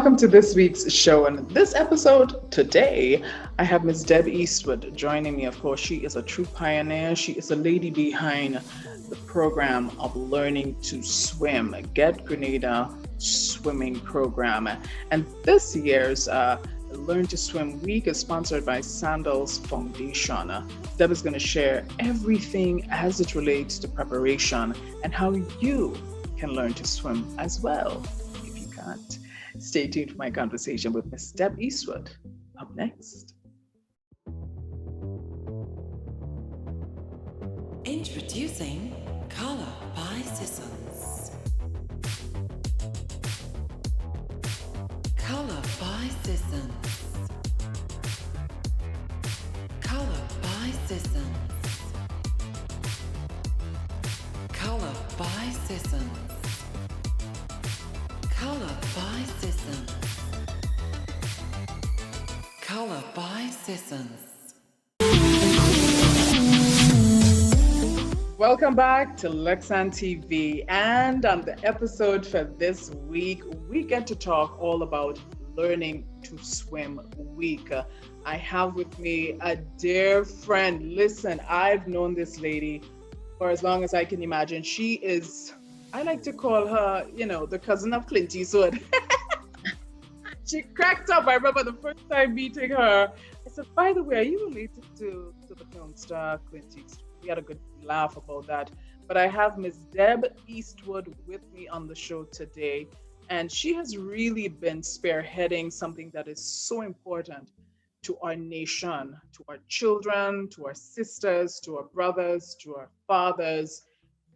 welcome to this week's show. And this episode today, I have Miss Deb Eastwood joining me. Of course, she is a true pioneer. She is the lady behind the program of Learning to Swim, Get Grenada Swimming Program. And this year's Learn to Swim Week is sponsored by Sandals Foundation. Deb is going to share everything as it relates to preparation and how you can learn to swim as well if you can't. Stay tuned for my conversation with Miss Deb Eastwood. Up next. Introducing Color by Sandals. Color by Sandals. Color by Sandals. Color by Sandals. Color by Sandals. Color by Sandals. Welcome back to Lexan TV, and on the episode for this week, we get to talk all about Learning to Swim Week. I have with me a dear friend. Listen, I've known this lady for as long as I can imagine. She is, I like to call her, the cousin of Clint Eastwood. She cracked up. I remember the first time meeting her. I said, by the way, are you related to the film star Clint Eastwood? We had a good laugh about that. But I have Miss Deb Eastwood with me on the show today. And she has really been spearheading something that is so important to our nation, to our children, to our sisters, to our brothers, to our fathers,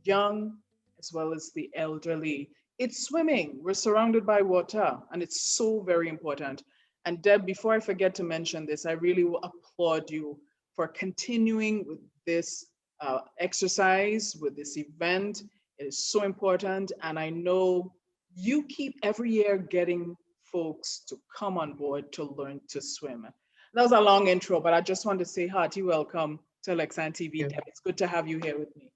young as well as the elderly. It's swimming. We're surrounded by water, and it's so very important. And Deb, before I forget to mention this, I really will applaud you for continuing with this exercise, with this event. It is so important. And I know you keep every year getting folks to come on board to learn to swim. That was a long intro, but I just want to say hearty welcome to Lexan TV. Deb, it's good to have you here with me.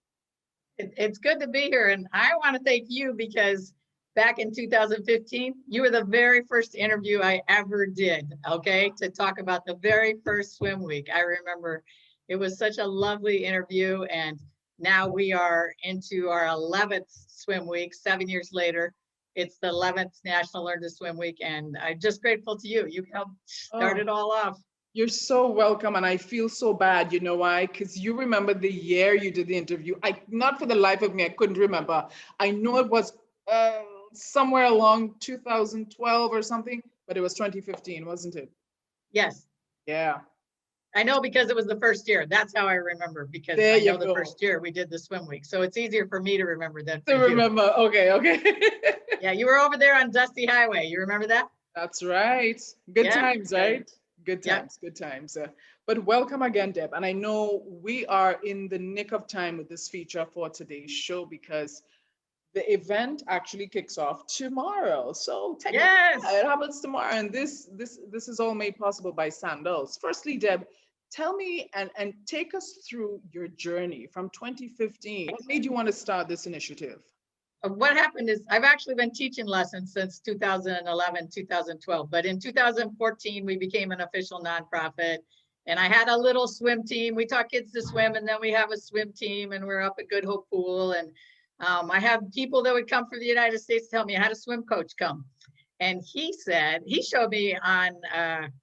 It's good to be here. And I want to thank you because back in 2015, you were the very first interview I ever did, okay, to talk about the very first swim week. I remember it was such a lovely interview, and now we are into our 11th swim week, 7 years later. It's the 11th National Learn to Swim Week, and I'm just grateful to you. You helped start it all off. You're so welcome, and I feel so bad. You know why? Because you remember the year you did the interview. Not for the life of me, I couldn't remember. I know it was somewhere along 2012 or something, but it was 2015, wasn't it? Yes. Yeah. I know because it was the first year. That's how I remember, because I know the first year we did the swim week. So it's easier for me to remember than for you. Okay. Yeah, you were over there on Dusty Highway. You remember that? That's right. Good times, right? Good times, yeah. Good times. But welcome again, Deb. And I know we are in the nick of time with this feature for today's show because the event actually kicks off tomorrow. So yes, it happens tomorrow. And this is all made possible by Sandals. Firstly, Deb, tell me and take us through your journey from 2015. What made you want to start this initiative? What happened is I've actually been teaching lessons since 2011, 2012. But in 2014, we became an official nonprofit. And I had a little swim team. We taught kids to swim, and then we have a swim team, and we're up at Good Hope Pool. And I have people that would come from the United States tell me I had a swim coach come. And he showed me on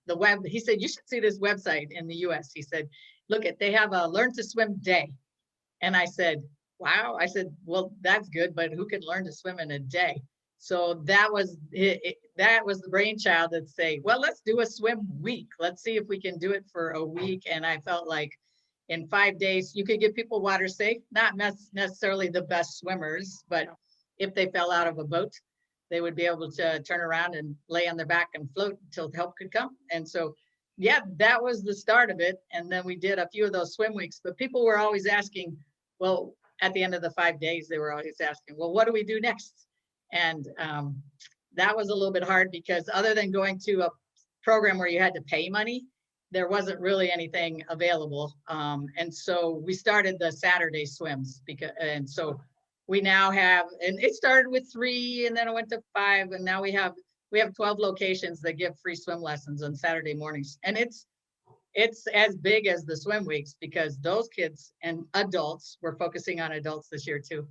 the web, he said, you should see this website in the US. He said, look, they have a Learn to Swim Day. And I said, wow. I said, well, that's good, but who can learn to swim in a day? So that was that was the brainchild that say, well, let's do a swim week. Let's see if we can do it for a week. And I felt like in 5 days, you could get people water safe, not necessarily the best swimmers, but if they fell out of a boat, they would be able to turn around and lay on their back and float until help could come. And so, yeah, that was the start of it. And then we did a few of those swim weeks, but people were always asking, well, at the end of the 5 days, they were always asking, well, what do we do next? And that was a little bit hard because other than going to a program where you had to pay money, there wasn't really anything available. And so we started the Saturday swims and so we now have, and it started with 3 and then it went to 5 and now we have we have 12 locations that give free swim lessons on Saturday mornings. And it's as big as the swim weeks, because those kids and adults, we're focusing on adults this year too.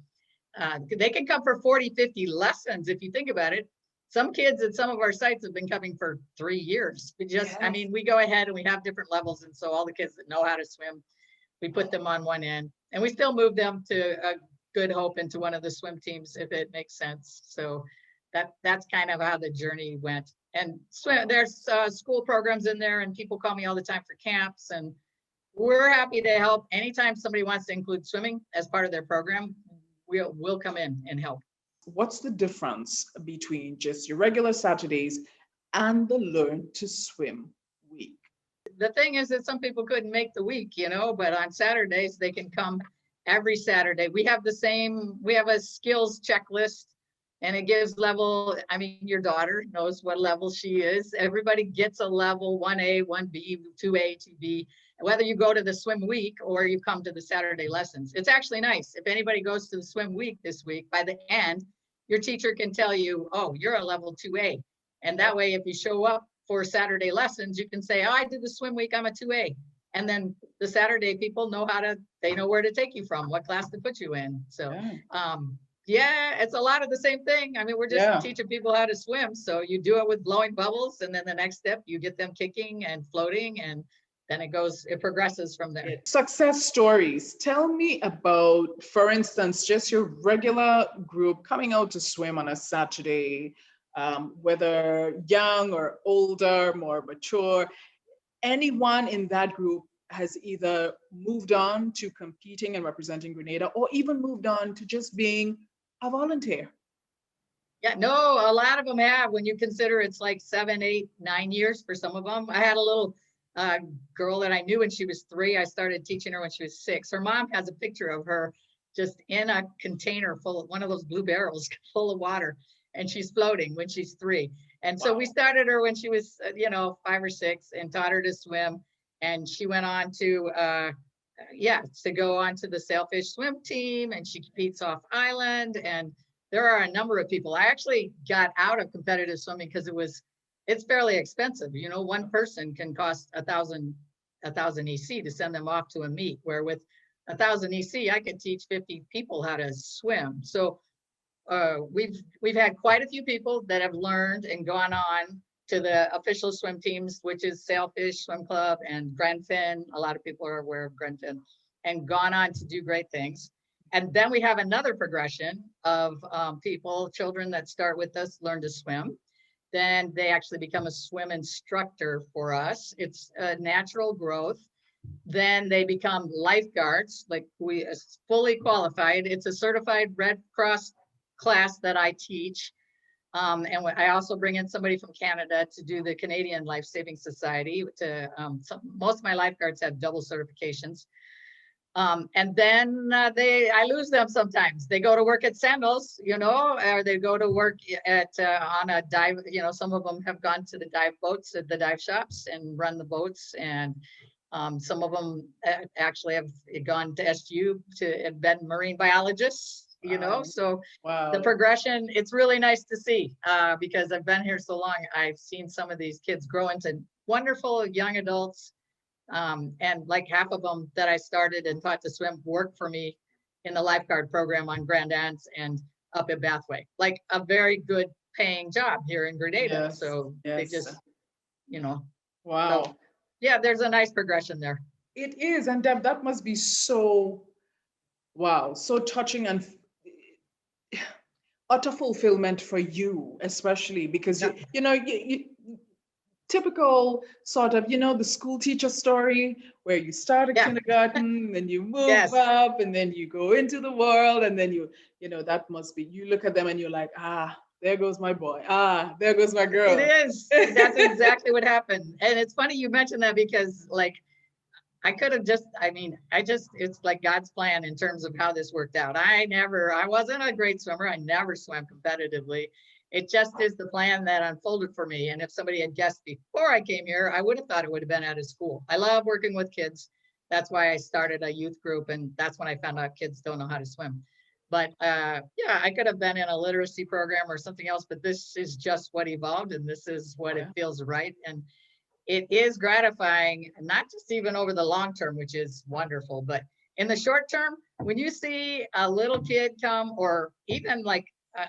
They can come for 40, 50 lessons. If you think about it, some kids at some of our sites have been coming for 3 years. I mean, we go ahead and we have different levels. And so all the kids that know how to swim, we put them on one end, and we still move them to a Good Hope into one of the swim teams if it makes sense. So that's kind of how the journey went. And there's school programs in there, and people call me all the time for camps, and we're happy to help. Anytime somebody wants to include swimming as part of their program, we'll come in and help. What's the difference between just your regular Saturdays and the Learn to Swim week? The thing is that some people couldn't make the week, but on Saturdays they can come every Saturday. We have a skills checklist, and it gives level. I mean, your daughter knows what level she is. Everybody gets a level 1A, 1B, 2A, 2B, whether you go to the swim week or you come to the Saturday lessons. It's actually nice. If anybody goes to the swim week this week, by the end, your teacher can tell you, oh, you're a level 2A. And that way, if you show up for Saturday lessons, you can say, oh, I did the swim week, I'm a 2A. And then the Saturday people they know where to take you from, what class to put you in. So, it's a lot of the same thing. I mean, we're just teaching people how to swim. So you do it with blowing bubbles, and then the next step, you get them kicking and floating, and then it progresses from there. Success stories. Tell me about, for instance, just your regular group coming out to swim on a Saturday, whether young or older, more mature. Anyone in that group has either moved on to competing and representing Grenada, or even moved on to just being a volunteer. Yeah, no, a lot of them have, when you consider it's like 7, 8, 9 years for some of them. I had a little girl that I knew when she was 3. I started teaching her when she was 6. Her mom has a picture of her just in a container full of one of those blue barrels full of water, and she's floating when she's 3. And so we started her when she was, 5 or 6, and taught her to swim. And she went on to go on to the Sailfish swim team, and she competes off island. And there are a number of people. I actually got out of competitive swimming because it's fairly expensive. One person can cost 1,000 EC to send them off to a meet, where with 1,000 EC, I could teach 50 people how to swim. So we've had quite a few people that have learned and gone on to the official swim teams, which is Sailfish Swim Club and Grenfin. A lot of people are aware of Grenfin, and gone on to do great things. And then we have another progression of children that start with us, learn to swim. Then they actually become a swim instructor for us. It's a natural growth. Then they become lifeguards, like we fully qualified. It's a certified Red Cross class that I teach. And I also bring in somebody from Canada to do the Canadian Life Saving Society. Most of my lifeguards have double certifications. And then I lose them sometimes. They go to work at Sandals, or they go to work on a dive. Some of them have gone to the dive boats at the dive shops and run the boats. And some of them actually have gone to SU and been marine biologists. So the progression, it's really nice to see, because I've been here so long. I've seen some of these kids grow into wonderful young adults, and like half of them that I started and taught to swim work for me in the lifeguard program on Grand Anse and up at Bathway, like a very good paying job here in Grenada. They just, Wow. So, there's a nice progression there. It is. And Deb, that must be so touching and utter fulfillment for you, especially because you typical sort of the school teacher story, where you start at kindergarten, then you move up, and then you go into the world, and then that must be, you look at them and you're like, there goes my boy, there goes my girl. It is. That's exactly what happened. And it's funny you mentioned that, because I could have it's like God's plan in terms of how this worked out. I wasn't a great swimmer. I never swam competitively. It just is the plan that unfolded for me. And if somebody had guessed before I came here, I would have thought it would have been out of school. I love working with kids. That's why I started a youth group. And that's when I found out kids don't know how to swim. But yeah, I could have been in a literacy program or something else, but this is just what evolved, and this is what it Yeah. feels right. And it is gratifying, not just even over the long term, which is wonderful, but in the short term, when you see a little kid come, or even like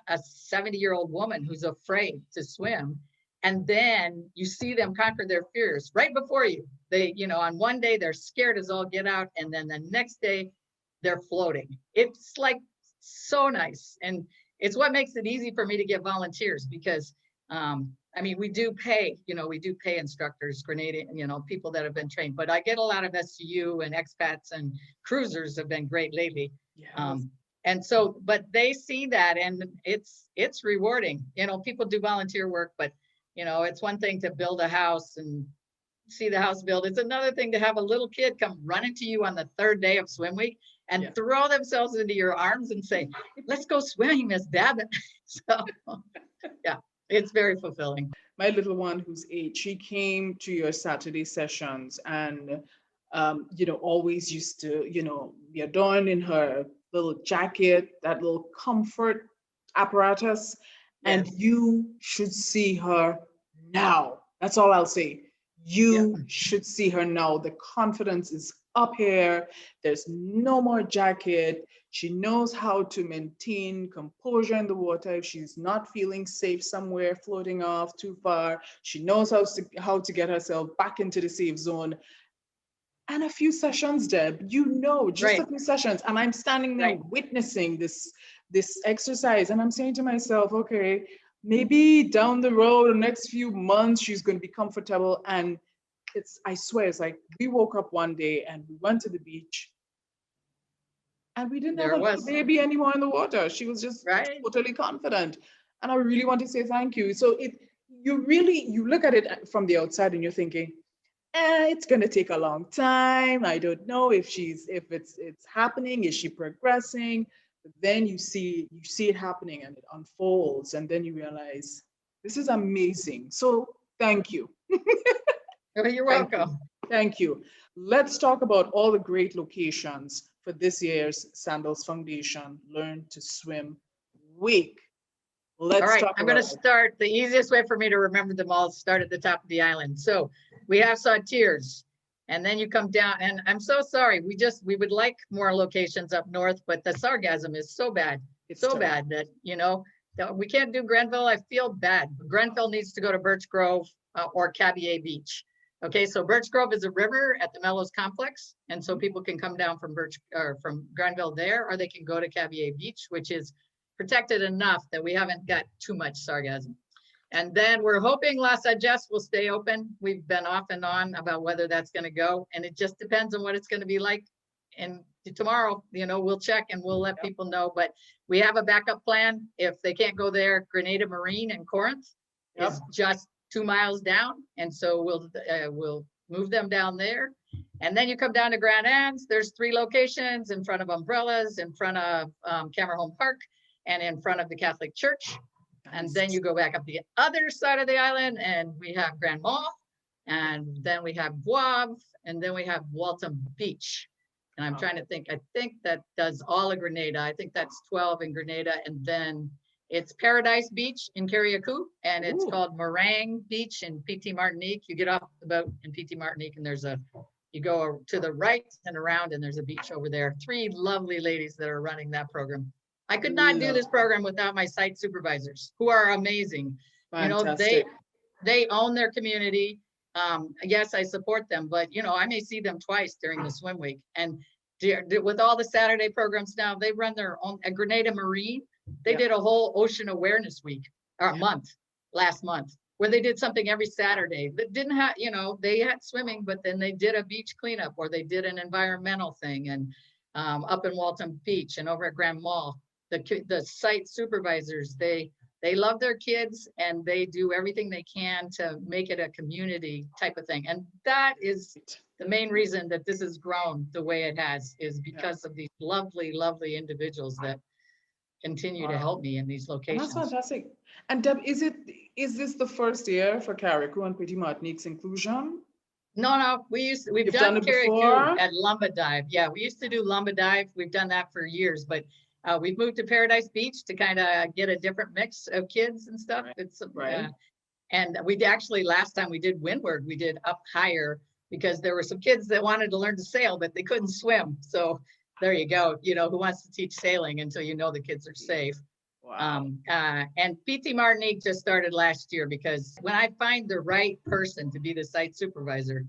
a 70-year-old woman who's afraid to swim, and then you see them conquer their fears right before you. They, on one day they're scared as all get out, and then the next day they're floating. It's like so nice. And it's what makes it easy for me to get volunteers, because I mean, we do pay instructors, Grenada, people that have been trained, but I get a lot of SU and expats, and cruisers have been great lately. Yes. And so, but they see that, and it's rewarding. People do volunteer work, but it's one thing to build a house and see the house build. It's another thing to have a little kid come running to you on the third day of swim week and Yeah. throw themselves into your arms and say, "Let's go swimming, Miss Deb." So yeah, it's very fulfilling. My little one, who's 8, she came to your Saturday sessions, and always used to, be adorned in her little jacket, that little comfort apparatus. And Yes. you should see her now. That's all I'll say. Yeah. You should see her now. The confidence is up here. There's no more jacket. She knows how to maintain composure in the water if she's not feeling safe somewhere, floating off too far. She knows how to get herself back into the safe zone. And a few sessions, Deb, just Right. a few sessions. And I'm standing there Right. witnessing this exercise. And I'm saying to myself, okay, maybe down the road, the next few months, she's going to be comfortable. And I swear, it's like we woke up one day and we went to the beach, and we didn't have There a it little was. baby anymore in the water. She was just Right. totally confident. And I really want to say thank you. So you look at it from the outside and you're thinking, it's gonna take a long time. I don't know if it's happening. Is she progressing? But then you see it happening, and it unfolds, and then you realize this is amazing. So thank you. Oh, you're Thank you. welcome. Thank you. Let's talk about all the great locations for this year's Sandals Foundation Learn to Swim Week. All Let's right, talk I'm going about to it. start. The easiest way for me to remember them all, start at the top of the island. So we have Sauterres, and then you come down, and I'm so sorry. We would like more locations up north, but the sargassum is so bad, It's so terrible. bad that we can't do Grenville. I feel bad. Grenville needs to go to Birch Grove or Cabier Beach. Okay, so Birch Grove is a river at the Mellows Complex, and so people can come down from from Grenville there, or they can go to Cabier Beach, which is protected enough that we haven't got too much sargassum. And then we're hoping La Sagesse will stay open. We've been off and on about whether that's going to go, and it just depends on what it's going to be like. And tomorrow, we'll check and we'll let people know. But we have a backup plan. If they can't go there, Grenada Marine in Corinth is just 2 miles down, and so we'll move them down there. And then you come down to Grand Anse. There's 3 locations in front of Umbrellas, in front of Camerhome Park, and in front of the Catholic Church. And then you go back up the other side of the island, and we have Grand Mall, and then we have Boave, and then we have Waltham Beach. And I'm trying to think, I think that does all of Grenada. I think that's 12 in Grenada. And then it's Paradise Beach in Carriacou, and it's called Meringue Beach in PT Martinique. You get off the boat in PT Martinique, and you go to the right and around, and there's a beach over there. 3 lovely ladies that are running that program. I could not do this program without my site supervisors, who are amazing. Fantastic. They own their community. Yes, I support them, but I may see them twice during the swim week. And with all the Saturday programs now, they run their own. At Grenada Marine, they did a whole ocean awareness week or month last month, where they did something every Saturday that didn't have, they had swimming, but then they did a beach cleanup, or they did an environmental thing. And up in Waltham Beach and over at Grand Mall, the site supervisors, they love their kids, and they do everything they can to make it a community type of thing. And that is the main reason that this has grown the way it has, is because of these lovely, lovely individuals that continue to help me in these And locations. that's fantastic. And Deb, is this the first year for Carriacou and Petit Martinique's inclusion? No, we've You've done done it Carriacou before? at Lumba Dive. Yeah, we used to do Lumba Dive. We've done that for years, but We've moved to Paradise Beach to kind of get a different mix of kids and stuff. It's Right. and we actually, last time we did Windward, we did up higher because there were some kids that wanted to learn to sail, but they couldn't swim. So there you go. You know, who wants to teach sailing until you know the kids are safe? Wow. And PT Martinique just started last year, because when I find the right person to be the site supervisor,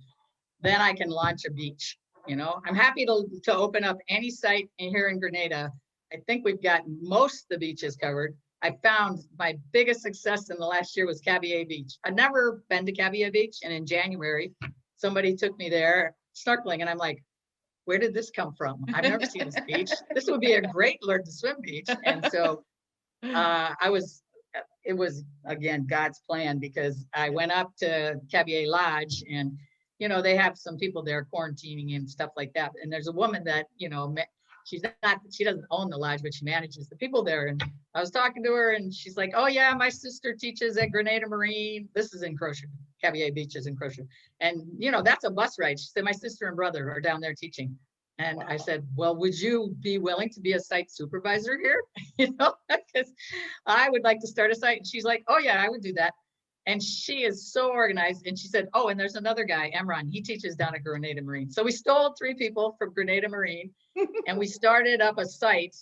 then I can launch a beach. You know, I'm happy to open up any site in here in Grenada. I think we've got most of the beaches covered. I found my biggest success in the last year was Cabier Beach. I'd never been to Cabier Beach, and in January, somebody took me there snorkeling, and I'm like, where did this come from? I've never seen this beach. This would be a great learn to swim beach. And so it was again God's plan, because I went up to Cabier Lodge, and you know, they have some people there quarantining and stuff like that. And there's a woman that, you know, she doesn't own the lodge, but she manages the people there. And I was talking to her, and she's like, oh yeah, my sister teaches at Grenada Marine. This is in Crozier. Cabier Beach is in Crozier. And you know, that's a bus ride. She said, my sister and brother are down there teaching. And wow. I said, well, would you be willing to be a site supervisor here? You know, because I would like to start a site. And she's like, oh yeah, I would do that. And she is so organized. And she said, oh, and there's another guy, Emron, he teaches down at Grenada Marine. So we stole 3 people from Grenada Marine and we started up a site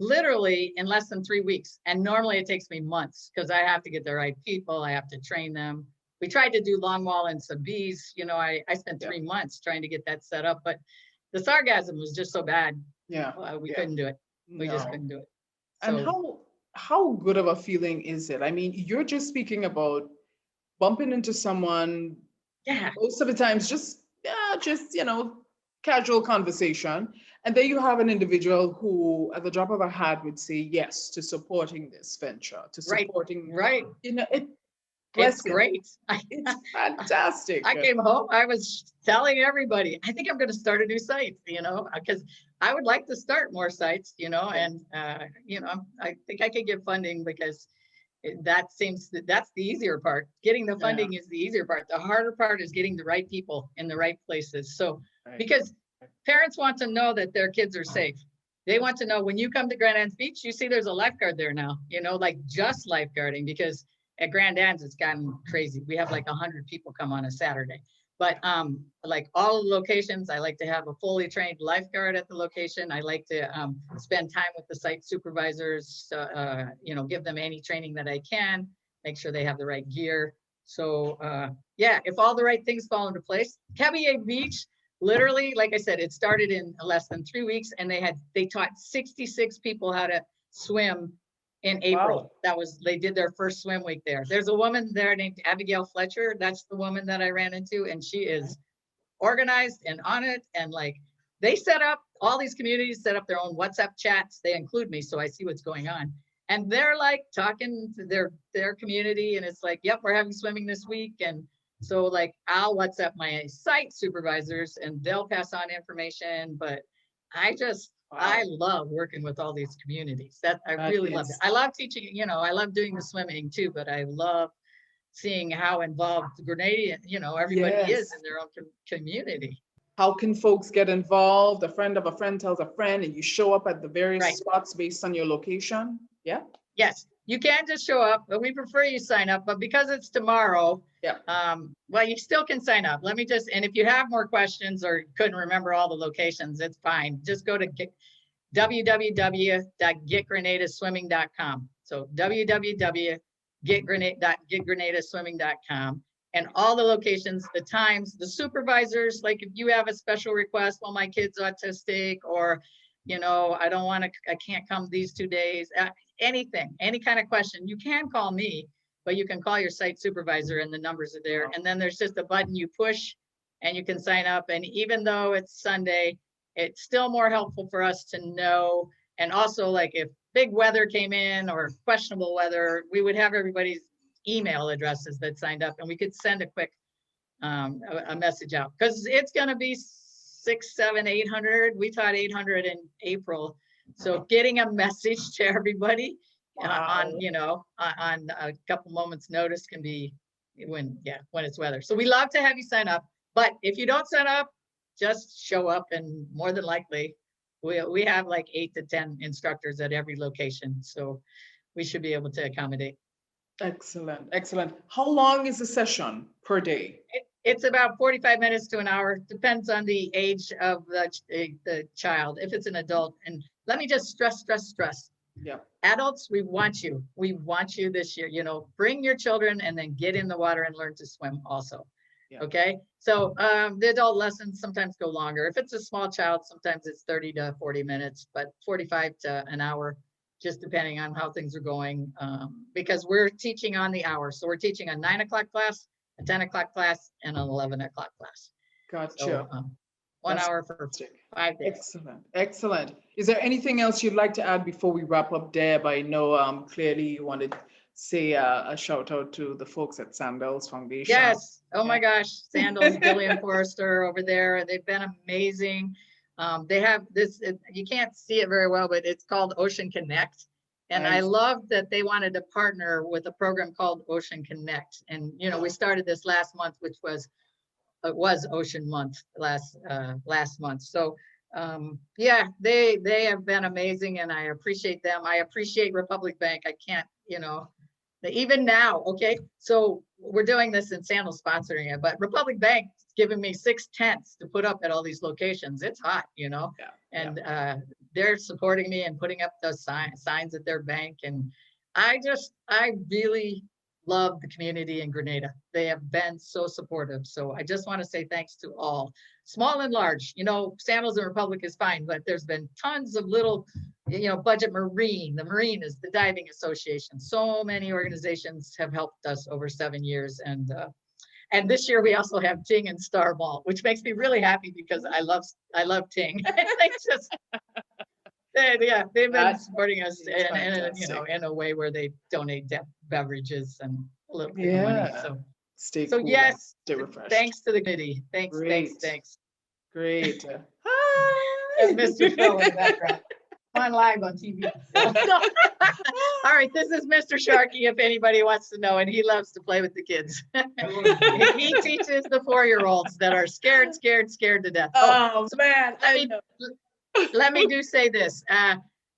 literally in less than 3 weeks. And normally it takes me months, because I have to get the right people. I have to train them. We tried to do longwall and some bees. You know, I spent 3 months trying to get that set up, but the sargassum was just so bad. Yeah. We couldn't do it. We just couldn't do it. So, and how good of a feeling is it? I mean, you're just speaking about bumping into someone, most of the times just you know, casual conversation, and then you have an individual who at the drop of a hat would say yes to supporting this venture, to supporting you know, it's great. It's fantastic. I came home, I was telling everybody, I think I'm going to start a new site, you know, because I would like to start more sites, you know, and you know, I think I could get funding, because that's the easier part. Getting the funding is the easier part. The harder part is getting the right people in the right places. So because parents want to know that their kids are safe. They want to know, when you come to Grand Anse Beach, you see there's a lifeguard there now, you know, like just lifeguarding, because at Grand Anse it's gotten crazy. We have like 100 people come on a Saturday. But like all locations, I like to have a fully trained lifeguard at the location. I like to spend time with the site supervisors, you know, give them any training that I can, make sure they have the right gear. So yeah, if all the right things fall into place. Cabier Beach, literally, like I said, it started in less than 3 weeks, and they taught 66 people how to swim in April. Wow. They did their first swim week there. There's a woman there named Abigail Fletcher. That's the woman that I ran into, and she is organized and on it. And like, they set up, all these communities set up their own WhatsApp chats. They include me, so I see what's going on. And they're like talking to their community, and it's like, yep, we're having swimming this week. And so like, I'll WhatsApp my site supervisors and they'll pass on information. But I love working with all these communities. I really love it. I love teaching, you know, I love doing the swimming too, but I love seeing how involved the Grenadian, you know, everybody is in their own community. How can folks get involved? A friend of a friend tells a friend, and you show up at the various spots based on your location. Yeah. Yes, you can just show up, but we prefer you sign up. But because it's tomorrow, well, you still can sign up. And if you have more questions or couldn't remember all the locations, it's fine. Just go to www.getgrenadaswimming.com. So www.getgrenadaswimming.com, and all the locations, the times, the supervisors. Like if you have a special request, well, my kid's autistic, or you know, I can't come these 2 days. Anything, any kind of question, you can call me, but you can call your site supervisor, and the numbers are there. And then there's just a button you push and you can sign up. And even though it's Sunday, it's still more helpful for us to know. And also, like if big weather came in or questionable weather, we would have everybody's email addresses that signed up, and we could send a quick a message out, because it's going to be 600, 700, 800. We taught 800 in April. So getting a message to everybody on a couple moments notice can be when it's weather. So we love to have you sign up, but if you don't sign up, just show up, and more than likely We have like 8 to 10 instructors at every location, so we should be able to accommodate. Excellent, excellent. How long is a session per day? It's about 45 minutes to an hour, depends on the age of the child, if it's an adult. And let me just stress. Yeah. Adults, we want you. We want you this year, you know, bring your children and then get in the water and learn to swim also. Yeah. Okay. So the adult lessons sometimes go longer. If it's a small child, sometimes it's 30 to 40 minutes, but 45 to an hour, just depending on how things are going. Because we're teaching on the hour. So we're teaching a 9 o'clock class, a 10 o'clock class, and an 11 o'clock class. Gotcha. So 1 That's hour for fantastic. 5 days. Excellent, excellent. Is there anything else you'd like to add before we wrap up, Deb? I know clearly you want to say a shout out to the folks at Sandals Foundation. Yes. Oh my gosh. Sandals, Billy and Forrester over there. They've been amazing. They have this, you can't see it very well, but it's called Ocean Connect. And I Nice. love that they wanted to partner with a program called Ocean Connect. And, you know, we started this last month, which was, it was Ocean Month last month. So yeah, they have been amazing and I appreciate them. I appreciate Republic Bank. I can't, you know, even now, okay, so we're doing this in Sandals sponsoring it, but Republic Bank is giving me 6 tents to put up at all these locations. It's hot, you know, Yeah, and they're supporting me and putting up those signs at their bank. And I really love the community in Grenada. They have been so supportive. So I just want to say thanks to all, small and large. You know, Sandals and Republic is fine, but there's been tons of little, you know, Budget Marine. The Marine is the diving association. So many organizations have helped us over 7 years. And this year we also have Ting and Star Ball, which makes me really happy because I love Ting. It's just, yeah, they've been supporting us in a way where they donate beverages and a little bit of money. So stay so cool, yes, stay refreshed. thanks to the committee. Thanks. Great. And Mr. Phil in the background. On live on TV. All right, this is Mr. Sharkey, if anybody wants to know, and he loves to play with the kids. He teaches the 4-year-olds that are scared to death. Oh man, Let me say this.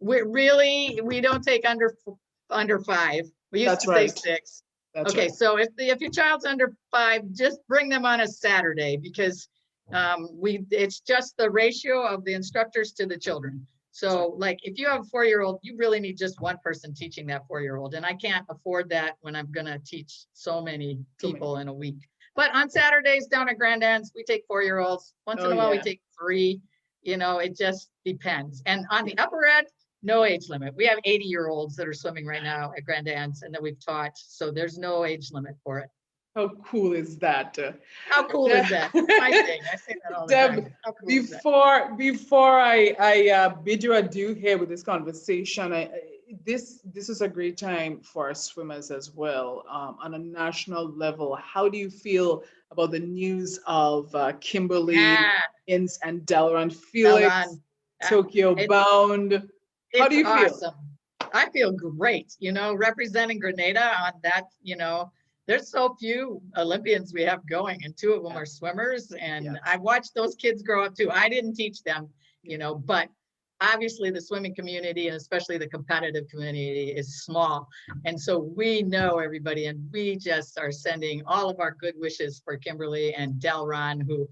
We don't take under 5. We used That's to right. say 6. That's okay, right. so if your child's under 5, just bring them on a Saturday because it's just the ratio of the instructors to the children. So like if you have a 4-year-old, you really need just one person teaching that 4-year-old. And I can't afford that when I'm going to teach so many people in a week. But on Saturdays down at Grand Anse, we take 4-year-olds. Once in a while, we take 3. You know, it just depends. And on the upper end, no age limit. We have 80-year-olds that are swimming right now at Grand Anse and that we've taught. So there's no age limit for it. How cool is that? How cool is that? My thing. I say that all the time. How cool before I bid you adieu here with this conversation, this is a great time for our swimmers as well. On a national level, how do you feel about the news of Kimberly and Delron Felix, Tokyo bound? How do you feel? I feel great, you know, representing Grenada on that, you know. There's so few Olympians we have going, and 2 of them are swimmers. And I watched those kids grow up too. I didn't teach them, you know, but obviously the swimming community and especially the competitive community is small. And so we know everybody, and we just are sending all of our good wishes for Kimberly and Delron, who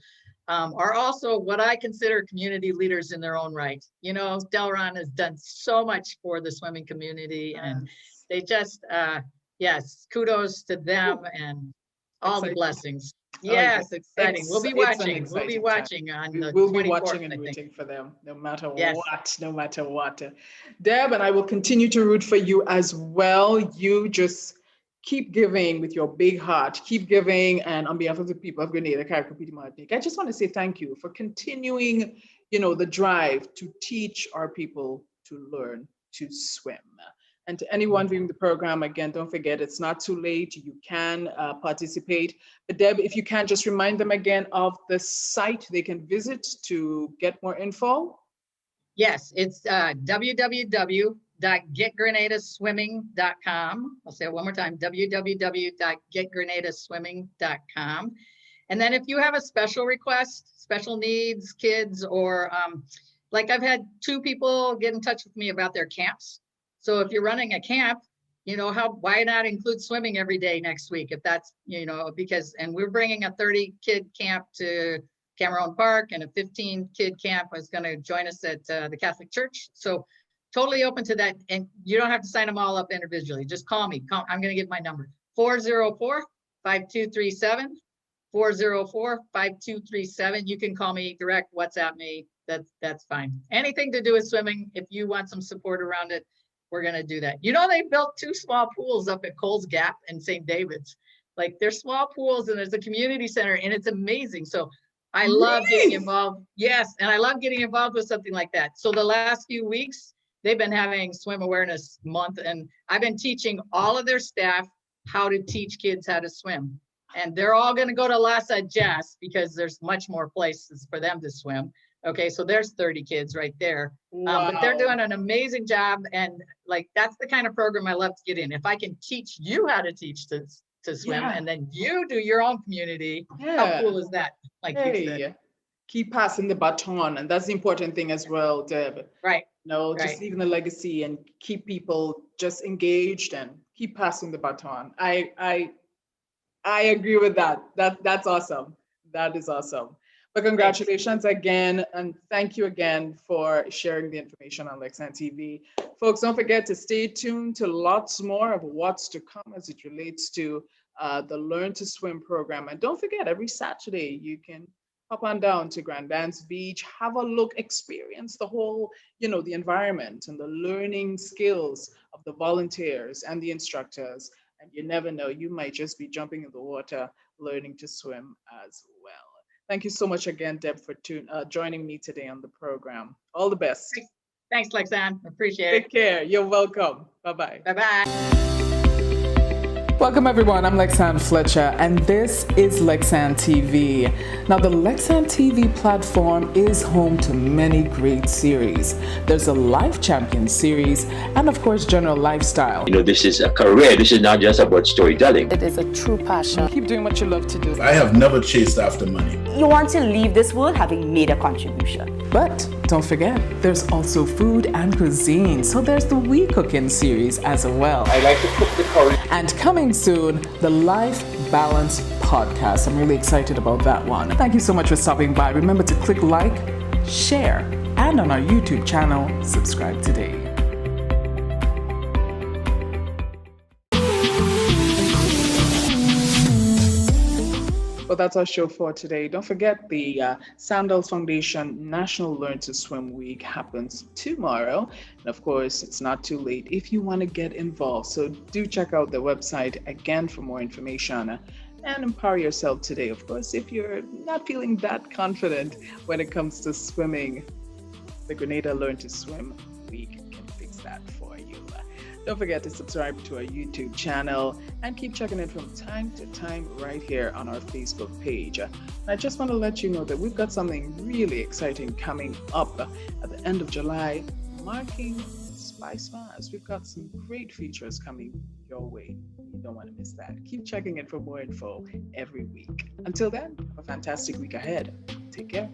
are also what I consider community leaders in their own right. You know, Delron has done so much for the swimming community, and they just, yes, kudos to them and all the blessings. Yes, exciting. We'll be watching. We'll be watching on the 24th. We'll be watching and rooting for them, no matter what, no matter what. Deb, and I will continue to root for you as well. You just keep giving with your big heart. Keep giving, and on behalf of the people of Grenada, Caribbean, Martinique, I just want to say thank you for continuing, you know, the drive to teach our people to learn to swim. And to anyone viewing the program, again, don't forget, it's not too late. You can participate. But Deb, if you can just remind them again of the site they can visit to get more info. Yes, it's www.getgrenadaswimming.com. I'll say it one more time, www.getgrenadaswimming.com. And then if you have a special request, special needs, kids, or like I've had 2 people get in touch with me about their camps. So if you're running a camp, why not include swimming every day next week? If that's, and we're bringing a 30 kid camp to Cameron Park, and a 15 kid camp is going to join us at the Catholic Church. So totally open to that. And you don't have to sign them all up individually. Just call me. I'm going to give my number, 404-5237, 404-5237. You can call me direct, WhatsApp me. That's fine. Anything to do with swimming, if you want some support around it, we're going to do that. They built 2 small pools up at Coles Gap and St. David's. Like, they're small pools, and there's a community center, and it's amazing. So I love getting involved. Yes. And I love getting involved with something like that. So the last few weeks, they've been having Swim Awareness Month, and I've been teaching all of their staff how to teach kids how to swim. And they're all going to go to Lhasa Jess because there's much more places for them to swim. Okay, so there's 30 kids right there. Wow. But they're doing an amazing job. And like, that's the kind of program I love to get in. If I can teach you how to teach to swim, and then you do your own community, how cool is that? Like, you said. Keep passing the baton. And that's the important thing as well, Deb. Right. Just leaving a legacy and keep people just engaged and keep passing the baton. I agree with that. That's awesome. That is awesome. But congratulations again, and thank you again for sharing the information on Lexan TV. Folks, don't forget to stay tuned to lots more of what's to come as it relates to the Learn to Swim program. And don't forget, every Saturday, you can hop on down to Grand Banks Beach, have a look, experience the whole, the environment and the learning skills of the volunteers and the instructors. And you never know, you might just be jumping in the water, learning to swim as well. Thank you so much again, Deb, for joining me today on the program. All the best. Thanks, Lexan. Appreciate it. Take care. You're welcome. Bye-bye. Bye-bye. Welcome everyone, I'm Lexan Fletcher, and this is Lexan TV. Now, the Lexan TV platform is home to many great series. There's a Life Champion series, and of course, General Lifestyle. This is a career. This is not just about storytelling. It is a true passion. Keep doing what you love to do. I have never chased after money. You want to leave this world having made a contribution. But don't forget, there's also food and cuisine. So there's the We Cooking series as well. I like to cook the curry. And coming soon, the Life Balance podcast. I'm really excited about that one. Thank you so much for stopping by. Remember to click like, share, and on our YouTube channel, subscribe today. Well, that's our show for today. Don't forget, the Sandals Foundation National Learn to Swim Week happens tomorrow. And of course, it's not too late if you want to get involved. So do check out the website again for more information and empower yourself today. Of course, if you're not feeling that confident when it comes to swimming, the Grenada Learn to Swim Week can fix that for you. Don't forget to subscribe to our YouTube channel and keep checking in from time to time right here on our Facebook page. And I just want to let you know that we've got something really exciting coming up at the end of July, marking Spice Fast. We've got some great features coming your way. You don't want to miss that. Keep checking in for more info every week. Until then, have a fantastic week ahead. Take care.